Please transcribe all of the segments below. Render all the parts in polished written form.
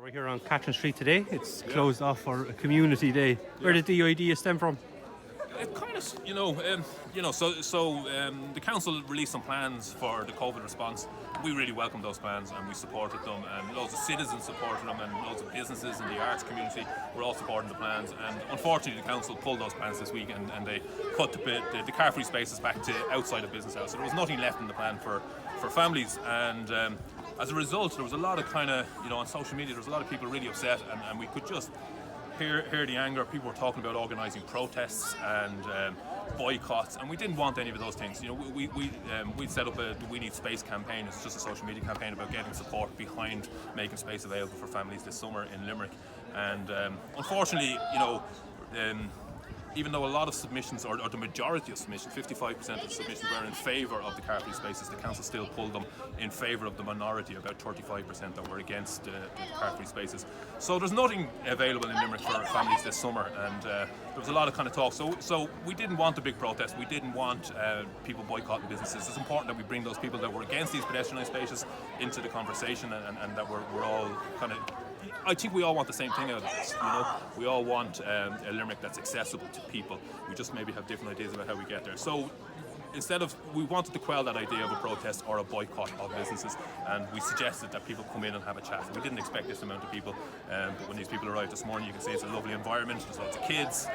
We're here on Catherine Street today. It's closed off for a community day. Where did the idea stem from? It kind of, the council released some plans for the COVID response. We really welcomed those plans and we supported them, and loads of citizens supported them, and loads of businesses in the arts community were all supporting the plans. And unfortunately, the council pulled those plans this week, and they cut the car-free spaces back to outside of business hours. So there was nothing left in the plan for families, and as a result, there was a lot of on social media, there was a lot of people really upset, and we could just hear the anger. People were talking about organising protests and boycotts, and we didn't want any of those things. We set up a We Need Space campaign. It's just a social media campaign about getting support behind making space available for families this summer in Limerick. And unfortunately, even though a lot of submissions, or the majority of submissions, 55% of submissions were in favour of the car-free spaces, the council still pulled them in favour of the minority, about 35% that were against the car-free spaces. So there's nothing available in Limerick for families this summer, and there was a lot of talk. So we didn't want a big protest. We didn't want people boycotting businesses. It's important that we bring those people that were against these pedestrianised spaces into the conversation, and that we're all I think we all want the same thing out of this. We all want a Limerick that's accessible to people. We just maybe have different ideas about how we get there. So we wanted to quell that idea of a protest or a boycott of businesses, and we suggested that people come in and have a chat. We didn't expect this amount of people, but when these people arrived this morning, you can see it's a lovely environment. There's lots of kids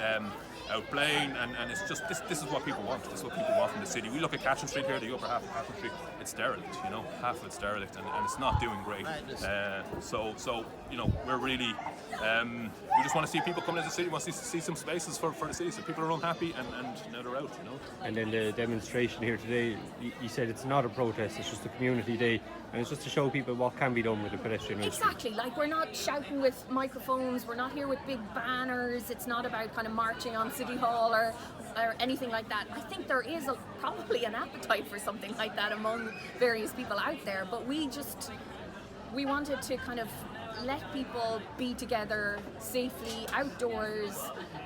out playing, and it's just this is what people want. This is what people want from the city. We look at Catherine Street here, the upper half of Catherine Street. It's derelict, half of it's derelict, and it's not doing great. We're really we just want to see people come into the city. We want to see some spaces for the city. So people are unhappy, and now they're out. And then the demonstration here today, you said it's not a protest, it's just a community day, and it's just to show people what can be done with a pedestrian. Exactly, like we're not shouting with microphones, we're not here with big banners, it's not about marching on City Hall or anything like that. I think there is probably an appetite for something like that among various people out there, but we wanted to let people be together safely outdoors.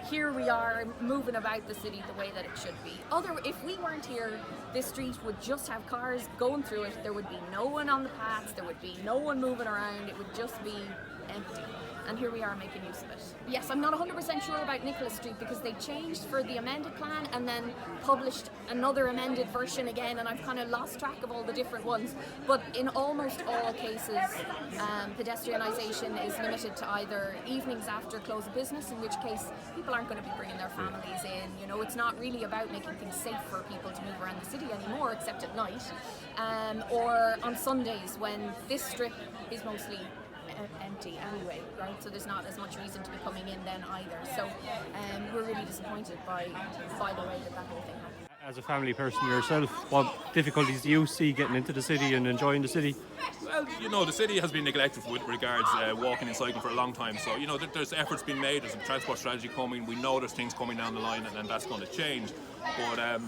Here we are moving about the city the way that it should be. If we weren't here, this street would just have cars going through it. There would be no one on the paths, there would be no one moving around, it would just be empty. And here we are making use of it. Yes, I'm not 100% sure about Nicholas Street because they changed for the amended plan and then published another amended version again, and I've lost track of all the different ones. But in almost all cases, pedestrianisation is limited to either evenings after close of business, in which case people aren't going to be bringing their families in. It's not really about making things safe for people to move around the city anymore, except at night, or on Sundays when this strip is mostly empty anyway, right? So there's not as much reason to be coming in then either. So we're really disappointed by the way that whole thing happened. As a family person yourself, what difficulties do you see getting into the city and enjoying the city? Well, the city has been neglected with regards walking and cycling for a long time. So, there's efforts being made, there's a transport strategy coming, we know there's things coming down the line, and that's going to change. But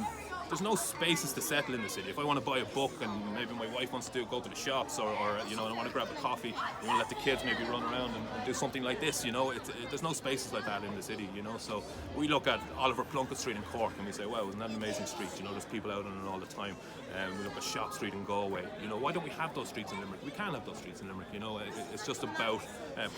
there's no spaces to settle in the city. If I want to buy a book and maybe my wife wants to go to the shops, or I want to grab a coffee, I want to let the kids maybe run around and do something like this, there's no spaces like that in the city, So we look at Oliver Plunkett Street in Cork and we say, wow, isn't that an amazing street? There's people out on it all the time. We look at Shop Street in Galway. Why don't we have those streets in Limerick? We can have those streets in Limerick. It's just about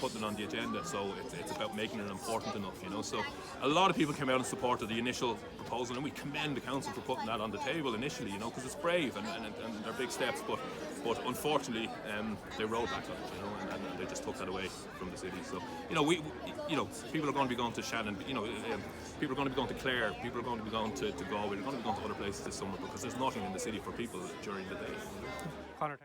putting it on the agenda. So it's about making it important enough. So a lot of people came out and supported the initial proposal, and we commend the council for putting that on the table initially. Because it's brave and they're big steps. But unfortunately, they rolled back on it. And they just took that away from the city. So people are going to be going to Shannon. People are going to be going to Clare. People are going to be going to Galway. They're going to be going to other places this summer because there's nothing in the city for people during the day. Conor,